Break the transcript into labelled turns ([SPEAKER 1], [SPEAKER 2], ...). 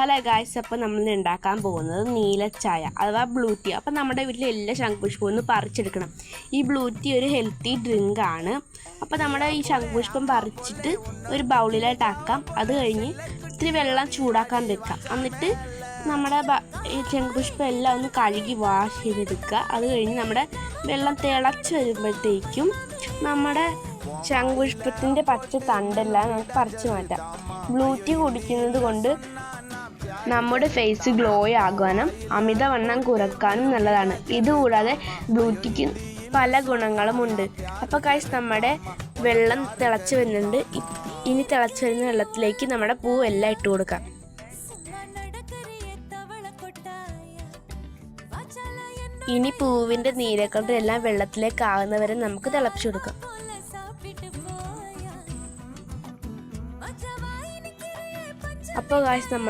[SPEAKER 1] Hello guys, അപ്പോൾ നമ്മൾ ഉണ്ടാക്കാൻ പോകുന്നത് നീല ചായ അഥവാ ബ്ലൂ ടീ. അപ്പോൾ നമ്മുടെ വീട്ടിലെ എല്ലാ ശംഖുപുഷ്പവും ഒന്ന് പറിച്ചെടുക്കണം. ഈ ബ്ലൂ ടീ ഒരു ഹെൽത്തി ഡ്രിങ്ക് ആണ്. അപ്പോൾ നമ്മുടെ ഈ ശംഖുപുഷ്പം പറിച്ചിട്ട് ഒരു ബൗളിലായിട്ട് ആക്കാം. അത് കഴിഞ്ഞ് ഇത്തിരി വെള്ളം ചൂടാക്കാൻ വെക്കാം. എന്നിട്ട് നമ്മുടെ ഈ ശംഖുപുഷ്പം എല്ലാം ഒന്ന് കഴുകി വാഷ് ചെയ്തെടുക്കുക. അത് കഴിഞ്ഞ് നമ്മുടെ വെള്ളം തിളച്ച് വരുമ്പോഴത്തേക്കും നമ്മുടെ ശംഖുപുഷ്പത്തിൻ്റെ പച്ച തണ്ടെല്ലാം നമുക്ക് പറിച്ചു മാറ്റാം. ബ്ലൂ ടീ കുടിക്കുന്നത് കൊണ്ട് നമ്മുടെ ഫേസ് ഗ്ലോ ആകാനും അമിതവണ്ണം കുറക്കാനും നല്ലതാണ്. ഇതുകൂടാതെ ബ്ലൂ ടീക്ക് പല ഗുണങ്ങളുമുണ്ട്. അപ്പോൾ ഗൈസ്, നമ്മുടെ വെള്ളം തിളച്ച് വരുന്നുണ്ട്. ഇനി തിളച്ച് വരുന്ന വെള്ളത്തിലേക്ക് നമ്മുടെ പൂവെല്ലാം ഇട്ട് കൊടുക്കാം. ഇനി പൂവിൻ്റെ നീരക്കൊണ്ട് എല്ലാം വെള്ളത്തിലേക്ക് ആകുന്നവരെ നമുക്ക് തിളപ്പിച്ചു കൊടുക്കാം. അപ്പോൾ ഗൈസ്,